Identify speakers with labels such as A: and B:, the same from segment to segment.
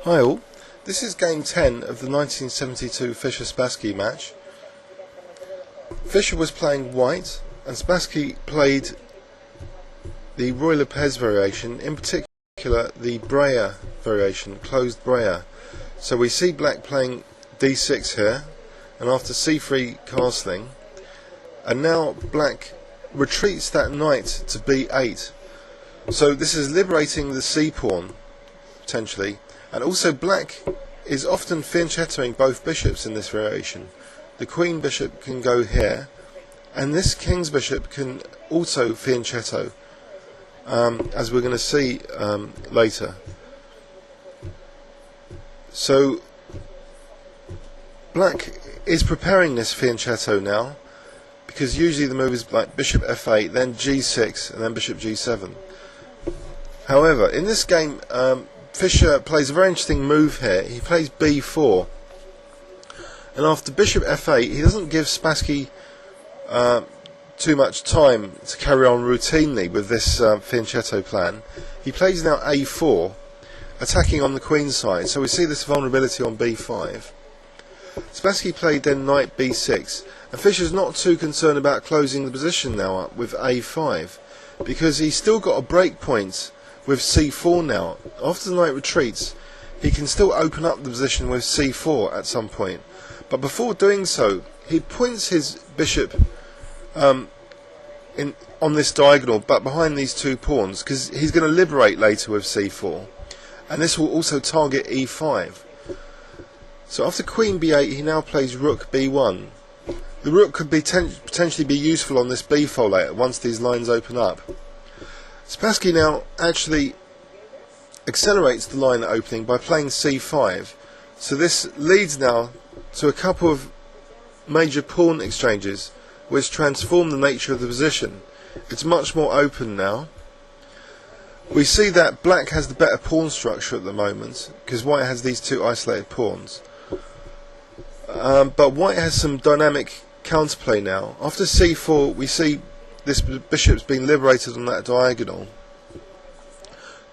A: Hi all, this is game 10 of the 1972 Fischer-Spassky match. Fischer was playing white and Spassky played the Ruy Lopez variation, in particular the Breyer variation, closed Breyer. So we see black playing d6 here, and after c3 castling, and now black retreats that knight to b8. So this is liberating the c pawn, potentially. And also black is often fianchettoing both bishops in this variation. The queen bishop can go here, and this king's bishop can also fianchetto, as we're going to see later. So black is preparing this fianchetto now, because usually the move is like bishop f8, then g6, and then bishop g7. However, in this game, Fischer plays a very interesting move here. He plays b4, and after bishop f8 he doesn't give Spassky too much time to carry on routinely with this fianchetto plan. He plays now a4, attacking on the queen side, so we see this vulnerability on b5. Spassky played then knight b6, and Fischer's not too concerned about closing the position now up with a5, because he's still got a break point with c4 now. After the knight retreats, he can still open up the position with c4 at some point. But before doing so, he points his bishop on this diagonal, but behind these two pawns, because he's going to liberate later with c4. And this will also target e5. So after queen b8, he now plays rook b1. The rook could potentially be useful on this b file later, once these lines open up. Spassky now actually accelerates the line opening by playing c5, so this leads now to a couple of major pawn exchanges which transform the nature of the position. It's much more open now. We see that black has the better pawn structure at the moment, because white has these two isolated pawns. But white has some dynamic counterplay now. After c4 we see this bishop's been liberated on that diagonal.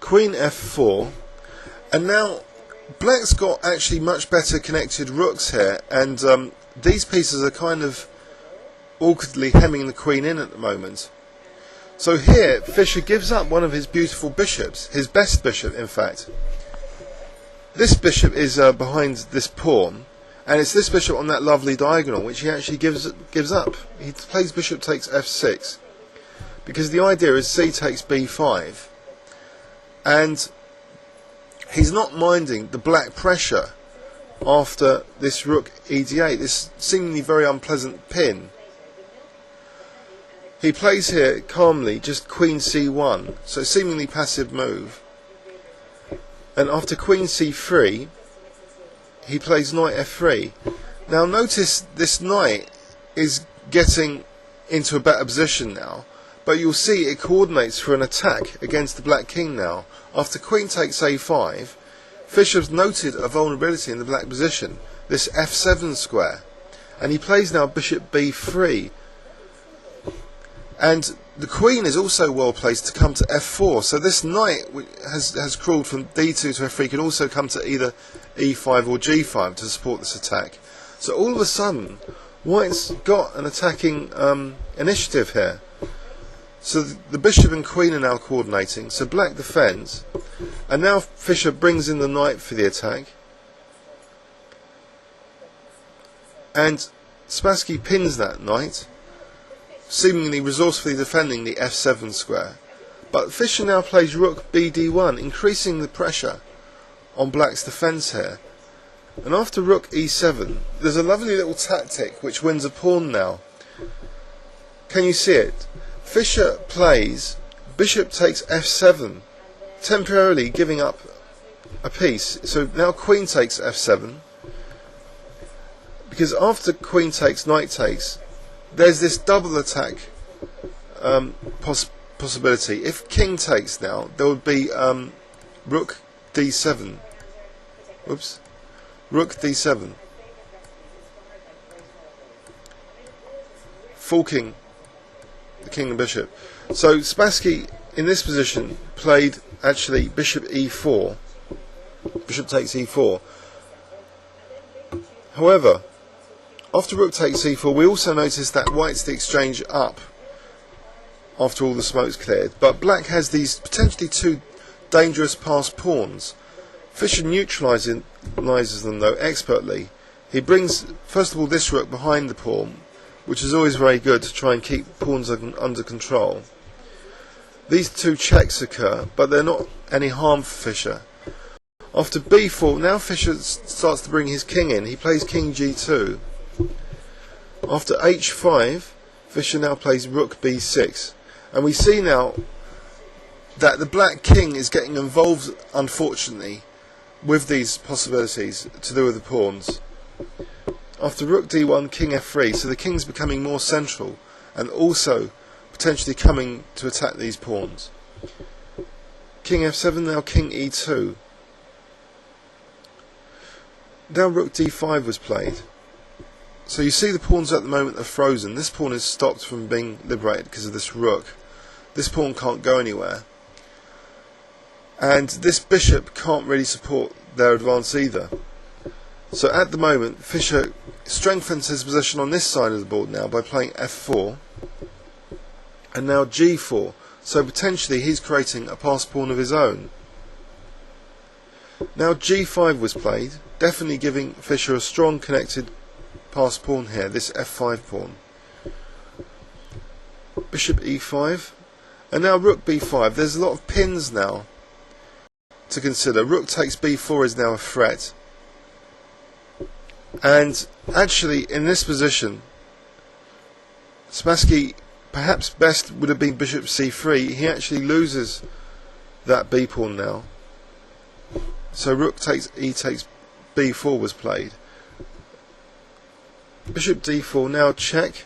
A: Queen f4, and now black's got actually much better connected rooks here, and these pieces are kind of awkwardly hemming the queen in at the moment. So here Fischer gives up one of his beautiful bishops, his best bishop in fact. This bishop is behind this pawn, and it's this bishop on that lovely diagonal which he actually gives up. He plays bishop takes f6, because the idea is c takes b5, and he's not minding the black pressure after this rook ed8, this seemingly very unpleasant pin. He plays here calmly just queen c1, so seemingly passive move, and after queen c3 he plays knight f3. Now notice this knight is getting into a better position now, but you'll see it coordinates for an attack against the black king now. After queen takes a5, Fischer's noted a vulnerability in the black position, this f7 square, and he plays now bishop b3. And the queen is also well placed to come to f4, so this knight has crawled from d2 to f3, can also come to either e5 or g5 to support this attack. So all of a sudden, white's got an attacking initiative here. So the bishop and queen are now coordinating, so black defends, and now Fischer brings in the knight for the attack, and Spassky pins that knight, seemingly resourcefully defending the f7 square. But Fischer now plays rook bd1, increasing the pressure on black's defence here. And after rook e7, there's a lovely little tactic which wins a pawn now. Can you see it? Fischer plays bishop takes f7, temporarily giving up a piece. So now queen takes f7, because after queen takes, knight takes, there's this double attack possibility. If king takes now, there would be rook d7. Whoops. Rook d7. Forking the king and bishop. So Spassky in this position played actually bishop e4, bishop takes e4. However, after rook takes e4, we also notice that white's the exchange up after all the smoke's cleared, but black has these potentially two dangerous passed pawns. Fischer neutralises them though expertly. He brings first of all this rook behind the pawn, which is always very good to try and keep pawns under control. These two checks occur, but they're not any harm for Fischer. After b4, now Fischer starts to bring his king in. He plays king g2. After h5, Fischer now plays rook b6. And we see now that the black king is getting involved, unfortunately, with these possibilities to do with the pawns. After rook d1, king f3, so the king's becoming more central and also potentially coming to attack these pawns. King f7, now king e2. Now rook d5 was played. So you see the pawns at the moment are frozen. This pawn is stopped from being liberated because of this rook. This pawn can't go anywhere. And this bishop can't really support their advance either. So at the moment, Fischer strengthens his position on this side of the board now by playing f4 and now g4. So potentially he's creating a passed pawn of his own. Now g5 was played, definitely giving Fischer a strong connected passed pawn here, this f5 pawn. Bishop e5, and now rook b5. There's a lot of pins now to consider. Rook takes b4 is now a threat. And actually, in this position, Spassky perhaps best would have been bishop c3. He actually loses that b pawn now. So rook takes e takes b4 was played. Bishop d4, now check,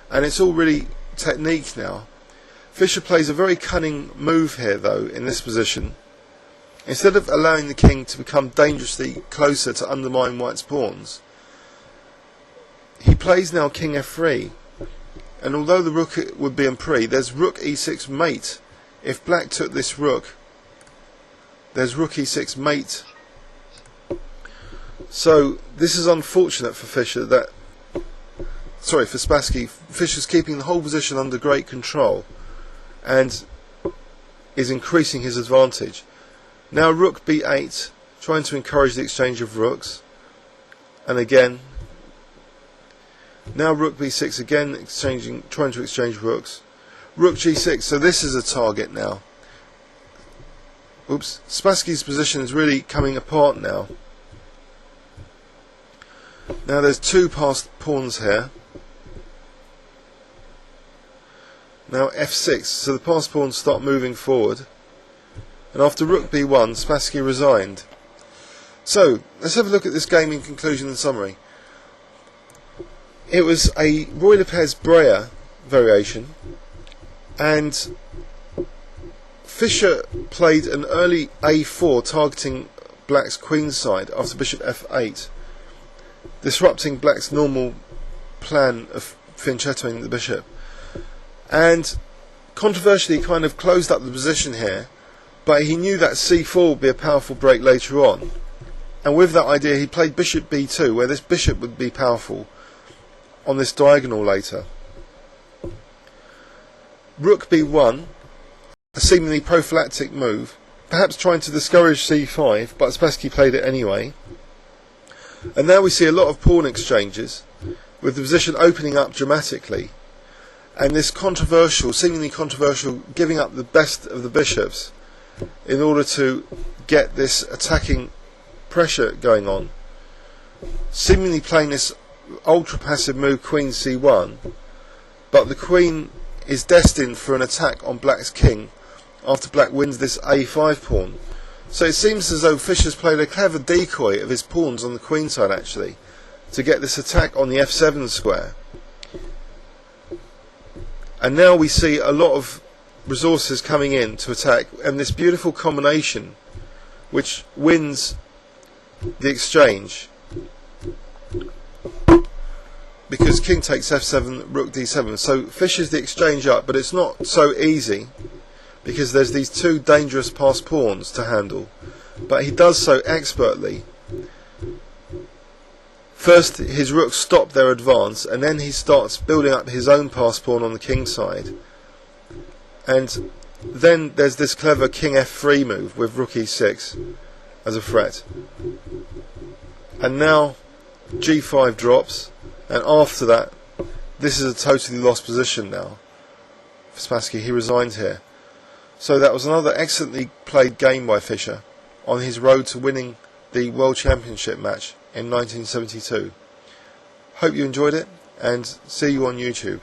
A: and it's all really technique now. Fischer plays a very cunning move here though in this position. Instead of allowing the king to become dangerously closer to undermine white's pawns, he plays now king f3, and although the rook would be en prise, there's rook e6 mate. If black took this rook, there's rook e6 mate. So this is unfortunate for Fischer that, sorry, for Spassky. Fischer's keeping the whole position under great control and is increasing his advantage. Now rook b8, trying to encourage the exchange of rooks, and again now rook b6 again, trying to exchange rooks. Rook g6, so this is a target now. Oops, Spassky's position is really coming apart now. Now there's two passed pawns here. Now f6, so the passed pawns start moving forward. And after rook b1, Spassky resigned. So, let's have a look at this game in conclusion and summary. It was a Ruy Lopez Breyer variation, and Fischer played an early a4 targeting black's queen side after bishop f8, disrupting black's normal plan of fianchettoing the bishop, and controversially kind of closed up the position here, but he knew that c4 would be a powerful break later on, and with that idea he played bishop b2, where this bishop would be powerful on this diagonal later. Rook b1, a seemingly prophylactic move, perhaps trying to discourage c5, but Spassky played it anyway. And now we see a lot of pawn exchanges, with the position opening up dramatically, and this controversial, seemingly controversial, giving up the best of the bishops in order to get this attacking pressure going on, seemingly playing this ultra passive move queen c1, but the queen is destined for an attack on black's king after black wins this a5 pawn. So it seems as though Fischer's played a clever decoy of his pawns on the queen side actually to get this attack on the f7 square. And now we see a lot of resources coming in to attack, and this beautiful combination which wins the exchange, because king takes f7, rook d7. So Fischer's the exchange up, but it's not so easy because there's these two dangerous passed pawns to handle. but he does so expertly. First his rooks stop their advance, and then he starts building up his own pass pawn on the king side, and then there's this clever king f3 move with rook e6 as a threat, and now g5 drops, and after that this is a totally lost position now for Spassky. He resigns here. So that was another excellently played game by Fischer on his road to winning the World Championship match in 1972. Hope you enjoyed it, and see you on YouTube.